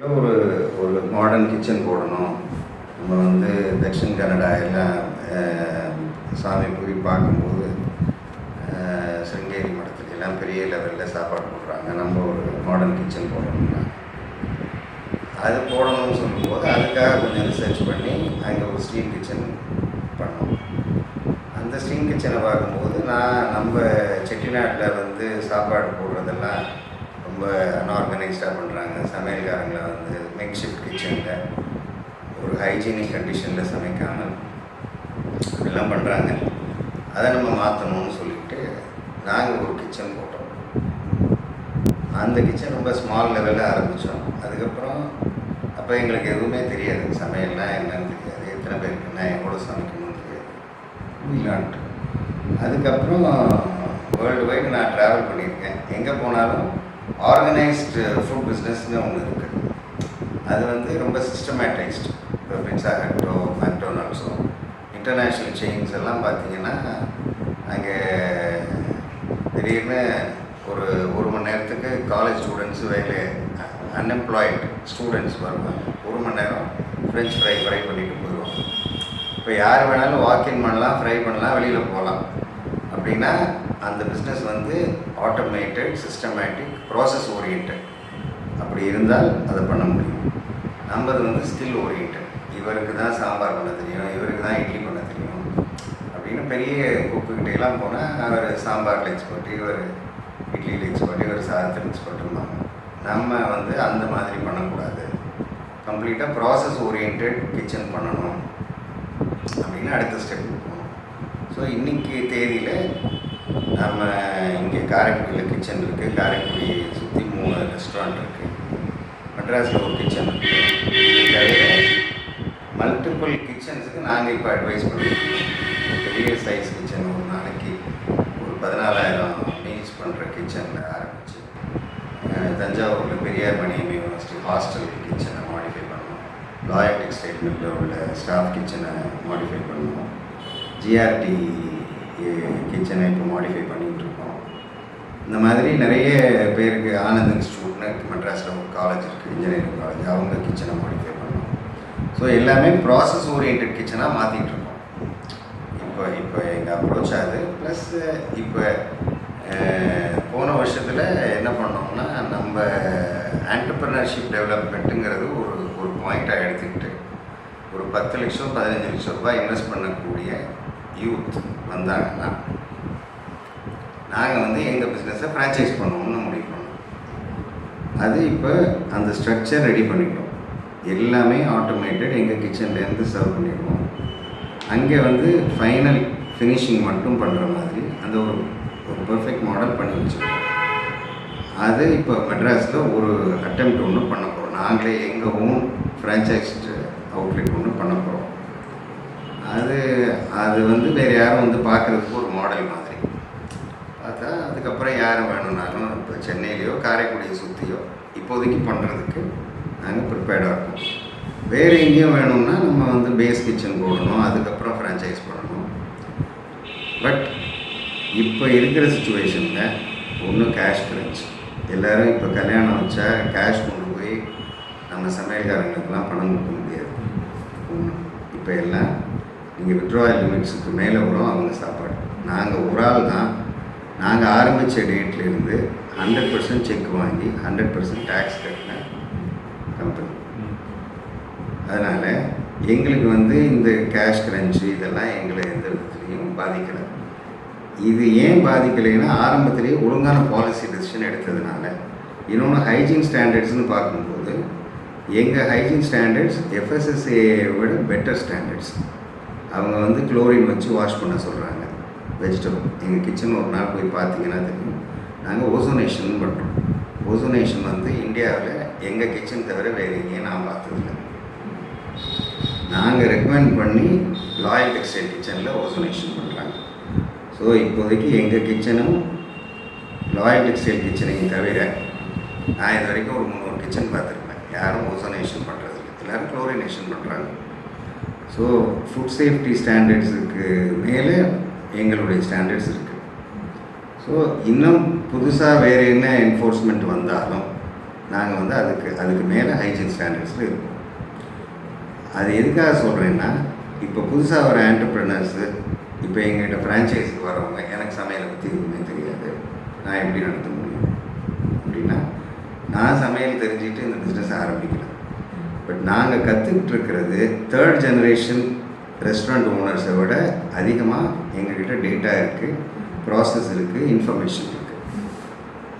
ஒரு ஒரு modern kitchen போடணும். நம்ம வந்து தக்ஷின் கன்னடா எல்லாம் சாமி போய் பார்க்கும்போது சிருங்கேரி மடத்துல எல்லாம் பெரிய லெவலில் சாப்பாடு போடுறாங்க. நம்ம ஒரு மாடர்ன் கிச்சன் போடணும்னா அது போடணும்னு சொல்லும்போது அதுக்காக கொஞ்சம் ரிசர்ச் பண்ணி அங்கே ஒரு ஸ்டீல் கிச்சன் பண்ணோம். அந்த ஸ்டீல் கிச்சனை பார்க்கும்போது நம்ம செட்டிநாட்டில் வந்து சாப்பாடு போடுறதெல்லாம் ரொம்ப அன்ஆர்கனைஸ்டாக பண்ணுறாங்க. சமையல்காரங்களை வந்து மேக் ஷிஃப்ட் கிச்சனில் ஒரு ஹைஜீனிக் கண்டிஷனில் சமைக்காமல் எல்லாம் பண்ணுறாங்க. அதை நம்ம மாற்றணும்னு சொல்லிட்டு நாங்கள் ஒரு கிச்சன் போட்டோம். அந்த கிச்சன் ரொம்ப ஸ்மால் லெவலில் ஆரம்பித்தோம். அதுக்கப்புறம் அப்போ எங்களுக்கு எதுவுமே தெரியாது, சமையல்லாம் என்னன்னு தெரியாது, எத்தனை பேருக்கு நான் எவ்வளோ சமைக்கணும்னு தெரியாது, இல்லான்ட்டு. அதுக்கப்புறம் வேர்ல்டு வைடு நான் ட்ராவல் பண்ணியிருக்கேன். எங்கே போனாலும் ஆர்கனைஸ்டு ஃபுட் பிஸ்னஸ்னு ஒன்று இருக்குது. அது வந்து ரொம்ப சிஸ்டமேட்டைஸ்டு. இப்போ பிட்ஸா ஹட்டோ, மெக்டொனால்ட்ஸோ, இன்டர்நேஷ்னல் செயின்ஸ் எல்லாம் பார்த்திங்கன்னா அங்கே திடீர்னு ஒரு மணி நேரத்துக்கு காலேஜ் ஸ்டூடெண்ட்ஸு வேலை அன்எம்ப்ளாய்டு ஸ்டூடெண்ட்ஸ் வருவாங்க. ஒரு மணி நேரம் ஃப்ரெஞ்ச் ஃப்ரை பண்ணிட்டு போயிடுவாங்க. இப்போ யார் வேணாலும் வாக்கின் பண்ணலாம், ஃப்ரை பண்ணலாம், வெளியில் போகலாம். அப்படின்னா அந்த பிஸ்னஸ் வந்து ஆட்டோமேட்டட், சிஸ்டமேட்டிக், ப்ராசஸ் ஓரியன்ட். அப்படி இருந்தால் அதை பண்ண முடியும். நம்மது வந்து ஸ்கில் ஓரியன்ட். இவருக்கு தான் சாம்பார் பண்ண தெரியும், இவருக்கு தான் இட்லி பண்ண தெரியும் அப்படின்னு பெரிய குக்குக்கிட்டேலாம் போனால் அவர் சாம்பாரில் எக்ஸ்பர்ட், இவர் இட்லியில் எக்ஸ்பர்ட், இவர் சாதத்தில் எக்ஸ்பர்ட்டும்பாங்க. நம்ம வந்து அந்த மாதிரி பண்ணக்கூடாது. கம்ப்ளீட்டாக ப்ராசஸ் ஓரியன்ட் கிச்சன் பண்ணணும் அப்படின்னு அடுத்த ஸ்டெப் போகணும். ஸோ இன்றைக்கி தேதியில் நம்ம இங்கே காரைக்குடியில் கிச்சன் இருக்குது. காரைக்குடியை சுற்றி 3 ரெஸ்டாரண்ட் இருக்குது. மெட்ராஸில் ஒரு கிச்சன் இருக்குது. தவிர மல்டிபிள் கிச்சன்ஸுக்கு நாங்கள் இப்போ அட்வைஸ் பண்ணியிருக்கோம். பெரிய சைஸ் கிச்சன் ஒரு நாளைக்கு ஒரு 14,000 மீல்ஸ் பண்ணுற கிச்சனில் ஆரம்பிச்சு தஞ்சாவூரில் பெரியார் மணியம் யூனிவர்சிட்டி ஹாஸ்டல் கிச்சனை மாடிஃபை பண்ணணும். லாயல் டெக்ஸ்டைல் மில்லில் உள்ள ஸ்டாஃப் கிச்சனை மாடிஃபை பண்ணணும். ஜிஆர்டி கிச்சனை இப்போ மாடிஃபை பண்ணிகிட்ருக்கோம். இந்த மாதிரி நிறைய பேருக்கு ஆனந்த் இன்ஸ்டியூட்னு மெட்ராஸில் ஒரு காலேஜ் இருக்குது, இன்ஜினியரிங் காலேஜ், அவங்க கிச்சனை மாடிஃபை பண்ணோம். ஸோ எல்லாமே ப்ராசஸ் ஓரியன்ட் கிச்சனாக மாற்றிட்டுருக்கோம். இப்போ எங்கள் அப்ரோச் அது. ப்ளஸ் இப்போ போன வருஷத்தில் என்ன பண்ணோம்னா, நம்ம ஆண்டர்ப்ரனர்ஷிப் டெவலப்மெண்ட்டுங்கிறது ஒரு பாயிண்ட்டாக எடுத்துக்கிட்டு ஒரு 10 லட்சம் 15 லட்சம் ரூபாய் இன்வெஸ்ட் பண்ணக்கூடிய யூத் வந்தாங்கன்னா நாங்கள் வந்து எங்கள் பிஸ்னஸை ஃப்ரான்ச்சைஸ் பண்ணுவோம்னு முடிவு பண்ணோம். அது இப்போ அந்த ஸ்ட்ரக்சர் ரெடி பண்ணிட்டோம். எல்லாமே ஆட்டோமேட்டட். எங்கள் கிச்சன்லேருந்து சர்வ் பண்ணிடுவோம். அங்கே வந்து ஃபைனல் ஃபினிஷிங் மட்டும் பண்ணுற மாதிரி அந்த ஒரு பர்ஃபெக்ட் மாடல் பண்ணி வச்சுருக்கோம். அது இப்போ மெட்ராஸில் ஒரு அட்டெம்ப்ட் ஒன்று பண்ண போகிறோம். நாங்களே எங்கள் ஓன் ஃப்ரான்ச்சைஸ்டு அவுட்லெட் ஒன்று பண்ண போகிறோம். அது வந்து வேறு யாரும் வந்து பார்க்குறதுக்கு ஒரு மாடல் மாதிரி பார்த்தா அதுக்கப்புறம் யாரும் வேணும்னாலும் இப்போ சென்னையிலையோ காரைக்குடியை சுற்றியோ இப்போதைக்கு பண்ணுறதுக்கு நாங்கள் ப்ரிப்பேர்டாக இருக்கோம். வேறு எங்கேயும் வேணும்னா நம்ம வந்து பேஸ் கிச்சன் போடணும், அதுக்கப்புறம் ஃப்ரான்ச்சைஸ் பண்ணணும். பட் இப்போ இருக்கிற சுச்சுவேஷனில் ஒன்றும் கேஷ் கிரன்ச். எல்லோரும் இப்போ கல்யாணம் வச்சா கேஷ் கொண்டு போய் நம்ம சமையல்காரங்களுக்கெல்லாம் பணம் கொடுக்க முடியாது. இப்போ எல்லாம் நீங்கள் வித்ட்ராயல் லிமிட்ஸுக்கு மேலே வரும் அவங்க சாப்பாடு. நாங்கள் ஒரு ஆள் தான். நாங்கள் ஆரம்பித்த டேட்லேருந்து 100% செக் வாங்கி 100% டேக்ஸ் கட்டின கம்பெனி. அதனால் எங்களுக்கு வந்து இந்த கேஷ் கிரன்ச்சு இதெல்லாம் எங்களை எந்த விதத்துலேயும் பாதிக்கலை. இது ஏன் பாதிக்கலைன்னா ஆரம்பத்திலேயே ஒழுங்கான பாலிசி டெசிஷன் எடுத்ததுனால. இன்னொன்று ஹைஜீன் ஸ்டாண்டர்ட்ஸ்னு பார்க்கும்போது எங்கள் ஹைஜீன் ஸ்டாண்டர்ட்ஸ் எஃப்எஸ்எஸ்ஏ விட பெட்டர் ஸ்டாண்டர்ட்ஸ். அவங்க வந்து குளோரின் வச்சு வாஷ் பண்ண சொல்கிறாங்க வெஜிடபிள். எங்கள் கிச்சன் ஒரு நாள் போய் பார்த்தீங்கன்னா தெரியும். நாங்கள் ஓசோனேஷன் பண்ணுறோம். ஓசோனேஷன் வந்து இந்தியாவில் எங்கள் கிச்சன் தவிர வேறு எங்கேயும் நான் பார்த்ததில்லை. நாங்கள் ரெக்கமெண்ட் பண்ணி லாயல் டெக்ஸ்டைல் கிச்சனில் ஓசோனேஷன் பண்ணுறாங்க. ஸோ இப்போதைக்கு எங்கள் கிச்சனும் லாயல் டெக்ஸ்டைல் கிச்சனையும் தவிர நான் இது வரைக்கும் ஒரு 300 கிச்சன் பார்த்துருப்பேன். யாரும் ஓசோனேஷன் பண்ணுறதில்லை, எல்லோரும் குளோரினேஷன் பண்ணுறாங்க. ஸோ ஃபுட் சேஃப்டி ஸ்டாண்டர்ட்ஸுக்கு மேலே எங்களுடைய ஸ்டாண்டர்ட்ஸ் இருக்குது. ஸோ இன்னும் புதுசாக வேறு என்ன என்ஃபோர்ஸ்மெண்ட் வந்தாலும் நாங்கள் வந்து அதுக்கு மேலே ஹைஜீன் ஸ்டாண்டர்ட்ஸில் இருக்கோம். அது எதுக்காக சொல்கிறேன்னா, இப்போ புதுசாக வர ஆண்டர்ப்ரனர்ஸு, இப்போ எங்கள்கிட்ட ஃப்ரான்ச்சைஸுக்கு வரவங்க, எனக்கு சமையலை பற்றி எதுவுமே தெரியாது, நான் எப்படி நடத்த முடியும் அப்படின்னா, நான் சமையல் தெரிஞ்சுக்கிட்டு இந்த பிஸ்னஸ் ஆரம்பிக்கல. பட் நாங்கள் கற்றுக்கிட்டு இருக்கிறது 3rd ஜெனரேஷன் ரெஸ்டாரண்ட் ஓனர்ஸை விட அதிகமாக எங்ககிட்ட டேட்டா இருக்குது, ப்ராசஸ் இருக்குது, இன்ஃபர்மேஷன் இருக்குது.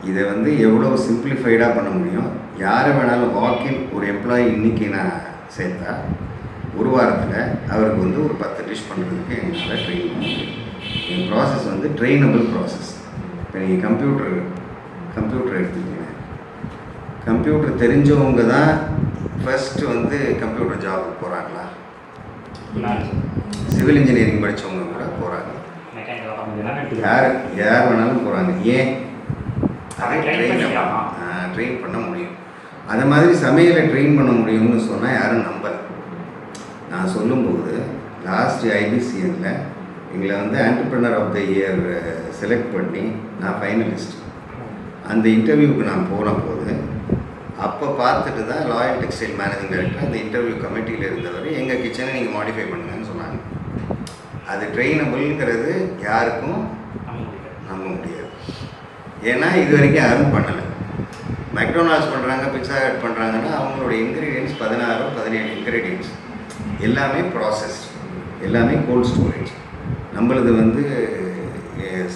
இதை வந்து எவ்வளோ சிம்பிளிஃபைடாக பண்ண முடியும். யாரை வேணாலும் வாக்கில் ஒரு எம்ப்ளாயி இன்றைக்கி நான் சேர்த்தா ஒரு வாரத்தில் அவருக்கு வந்து ஒரு 10 டிஷ் பண்ணுறதுக்கு எங்களால் ட்ரெயின் பண்ண முடியும். என் ப்ராசஸ் வந்து ட்ரெயினபிள் ப்ராசஸ். இப்போ நீங்கள் கம்ப்யூட்டர் எடுத்துக்கிங்க, கம்ப்யூட்டர் தெரிஞ்சவங்க தான் ஃபஸ்ட்டு வந்து கம்ப்யூட்டர் ஜாபுக்கு போகிறாங்களா? சிவில் இன்ஜினியரிங் படித்தவங்க கூட போகிறாங்க. யார் வேணாலும் போகிறாங்க. ஏன்? அதை ட்ரெயின் பண்ண முடியும். அது மாதிரி சமையலை ட்ரெயின் பண்ண முடியும்னு சொன்னால் யாரும் நம்பலை. நான் சொல்லும்போது லாஸ்ட் IBCNல எங்களை வந்து entrepreneur of the year select பண்ணி நான் ஃபைனலிஸ்ட். அந்த இன்டர்வியூவுக்கு நான் போன போது அப்போ பார்த்துட்டு தான் லாயல் டெக்ஸ்டைல் மேனேஜிங் டைரக்டர் அந்த இன்டர்வியூ கமிட்டியில் இருந்தவர் எங்கள் கிச்சனை நீங்கள் மாடிஃபை பண்ணுங்கன்னு சொன்னாங்க. அது ட்ரெயினபிள்ங்கிறது யாருக்கும் நம்ப முடியாது. ஏன்னா இது வரைக்கும் யாரும் பண்ணலை. மெக்டொனால்ட்ஸ் பண்ணுறாங்க, பிட்சா ஹட் பண்ணுறாங்கன்னா அவங்களோட இன்க்ரீடியன்ட்ஸ் 16-17 இன்க்ரீடியன்ட்ஸ் எல்லாமே ப்ராசஸ்ட், எல்லாமே கோல்ட் ஸ்டோரேஜ். நம்மளது வந்து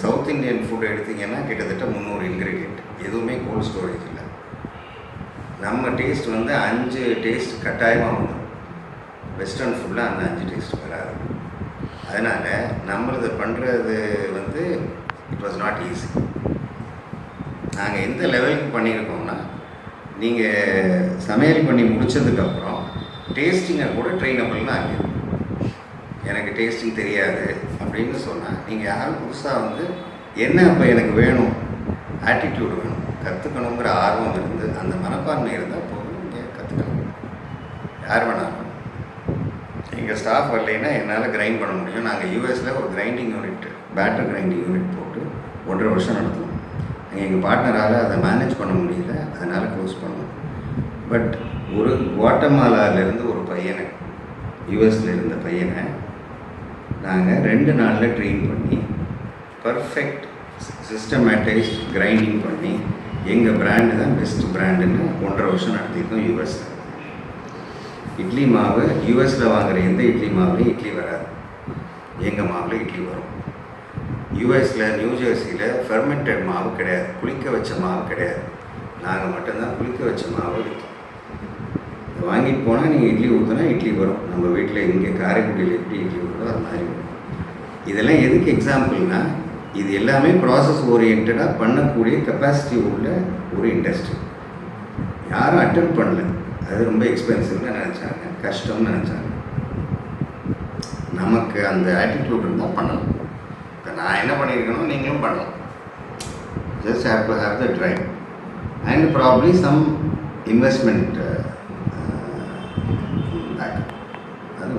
சவுத் இந்தியன் ஃபுட் எடுத்திங்கன்னா கிட்டத்தட்ட 300 இன்க்ரீடியன்ட், எதுவுமே கோல்ட் ஸ்டோரேஜ் இல்லை. நம்ம டேஸ்ட் வந்து 5 டேஸ்ட் கட்டாயமாக வரும். வெஸ்டர்ன் ஃபுட்டில் அந்த 5 டேஸ்ட் வராது. அதனால் நம்மளது பண்ணுறது வந்து இட் வாஸ் நாட் ஈஸி. நாங்கள் எந்த லெவலுக்கு பண்ணியிருக்கோம்னா, நீங்கள் சமையல் பண்ணி முடித்ததுக்கப்புறம் டேஸ்டிங்கை கூட ட்ரெயினபிள்னு ஆகிடும். எனக்கு டேஸ்டிங் தெரியாது அப்படின்னு சொன்னால் நீங்கள் யாரும் புதுசாக வந்து என்ன அப்போ எனக்கு வேணும், ஆட்டிடியூட் வேணும், கற்றுக்கணுங்கிற ஆர்வம் இருந்து அந்த மனப்பான்மை இருந்தால் போதும், நீங்கள் கற்றுக்கலாம். யார் வேணாலும். எங்கள் ஸ்டாஃப் வரலைன்னா என்னால் கிரைண்ட் பண்ண முடியும். நாங்கள் யூஎஸில் ஒரு grinding unit, batter grinding unit போட்டு 1.5 வருஷம் நடத்தணும். எங்கள் பார்ட்னரால் அதை மேனேஜ் பண்ண முடியல, அதனால் க்ளோஸ் பண்ணோம். பட் ஒரு குவாட்டமாலாவிலேருந்து ஒரு பையனை, யூஎஸில் இருந்த பையனை நாங்கள் 2 நாளில் ட்ரெயின் பண்ணி பர்ஃபெக்ட் சிஸ்டமேட்டைஸ்ட் கிரைண்டிங் பண்ணி எங்கள் பிராண்டு தான் பெஸ்ட் பிராண்டுன்னு 1.5 வருஷம் நடத்தியிருக்கோம் யூஎஸில். இட்லி மாவு யூஎஸில் வாங்குகிற எந்த இட்லி மாவுலேயும் இட்லி வராது, எங்கள் மாவில் இட்லி வரும். யூஎஸில் நியூஜெர்சியில் ஃபெர்மெண்டட் மாவு கிடையாது, புளிக்க வச்ச மாவு கிடையாது. நாங்கள் மட்டும்தான் புளிக்க வச்ச மாவு விற்கும். வாங்கிட்டு போனால் நீங்கள் இட்லி ஊற்றினா இட்லி வரும். நம்ம வீட்டில் இங்கே காரைக்குடியில் எப்படி இட்லி வருதோ அது மாதிரி வரும். இதெல்லாம் எதுக்கு எக்ஸாம்பிள்னால், இது எல்லாமே ப்ராசஸ் ஓரியன்டாக பண்ணக்கூடிய கெப்பாசிட்டி உள்ள ஒரு இண்டஸ்ட்ரி. யாரும் அட்டெண்ட் பண்ணல. அது ரொம்ப எக்ஸ்பென்சிவ்னு நினச்சாங்க, கஷ்டம்னு நினச்சாங்க. நமக்கு அந்த ஆட்டிடியூட் இருந்தால் பண்ணலாம். இப்போ நான் என்ன பண்ணியிருக்கணும், நீங்களும் பண்ணலாம். Just have to have the drive and probably some investment back. அது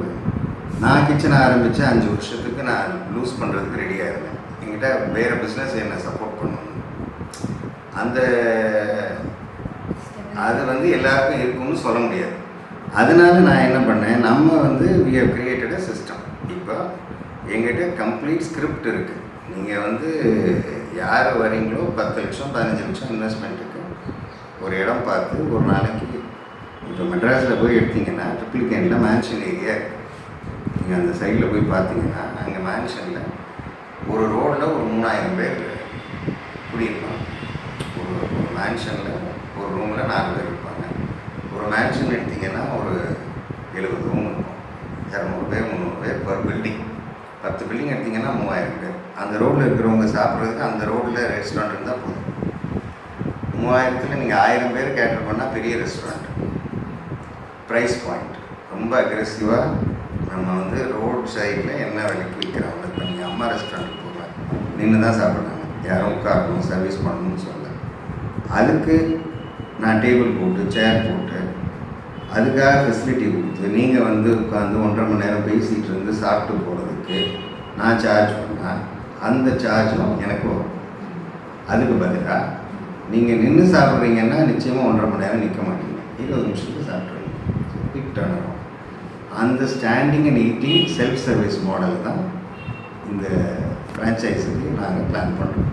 நான் கிச்சனை ஆரம்பித்து 5 வருஷத்துக்கு நான் லூஸ் பண்ணுறதுக்கு ரெடியாக இருந்தேன். என்கிட்ட வேறு பிஸ்னஸ் என்னை சப்போர்ட் பண்ணணும். அந்த அது வந்து எல்லாருக்கும் இருக்கும்னு சொல்ல முடியாது. அதனால நான் என்ன பண்ணேன், நம்ம வந்து we have created a system. இப்போ எங்கிட்ட கம்ப்ளீட் ஸ்கிரிப்ட் இருக்குது. நீங்கள் வந்து யார் வரீங்களோ 10 லட்சம் 15 லட்சம் இன்வெஸ்ட்மெண்ட்டுக்கு ஒரு இடம் பார்த்து ஒரு நாளைக்கு, இப்போ மெட்ராஸில் போய் எடுத்திங்கன்னா ட்ரிப்ளிகேனில் மேன்ஷன் ஏரியா இருக்குது. நீங்கள் அந்த சைடில் போய் பார்த்தீங்கன்னா அங்கே மேன்ஷனில் ஒரு ரோடில் ஒரு 3000 பேர் குடியிருப்பாங்க. ஒரு மேன்ஷனில் ஒரு ரூமில் 4 பேர் இருப்பாங்க. ஒரு மேன்ஷன் எடுத்திங்கன்னா ஒரு 70 ரூம் இருக்கும். 200 பேர் 300 பேர் பர் பில்டிங். 10 பில்டிங் எடுத்திங்கன்னா 3000 பேர். அந்த ரோட்டில் இருக்கிறவங்க சாப்பிட்றதுக்கு அந்த ரோட்டில் ரெஸ்டாரண்ட் இருந்தால் போதும். 3000த்தில் நீங்கள் 1000 பேர் கேட்டர் பண்ணால் பெரிய ரெஸ்டாரண்ட். ப்ரைஸ் பாயிண்ட் ரொம்ப அக்ரெசிவாக நம்ம வந்து ரோட் சைடில் என்ன விலைக்கு விற்கிறாங்க. இப்போ நீங்கள் அம்மா ரெஸ்டாரண்ட்டுக்கு போகலாம், நின்று தான் சாப்பிட்றாங்க, யாரும் உட்காரணும் சர்வீஸ் பண்ணணும்னு சொல்ல. அதுக்கு நான் டேபிள் போட்டு சேர் போட்டு அதுக்காக ஃபெசிலிட்டி கொடுத்து நீங்கள் வந்து உட்காந்து 1.5 மணி நேரம் பேசிகிட்டு இருந்து சாப்பிட்டு போகிறதுக்கு நான் சார்ஜ் பண்ணால் அந்த சார்ஜும் எனக்கு வரும். அதுக்கு பதிலாக நீங்கள் நின்று சாப்பிட்றீங்கன்னா நிச்சயமாக 1.5 மணி நேரம் நிற்க மாட்டீங்க, 20 நிமிஷத்துக்கு சாப்பிட்ருவீங்க. குயிக் டர்ன் ஆகும். அந்த standing and eating self service model தான் இந்த ஃப்ரான்ச்சைஸுக்கு நாங்கள் பிளான் பண்ணுறோம்.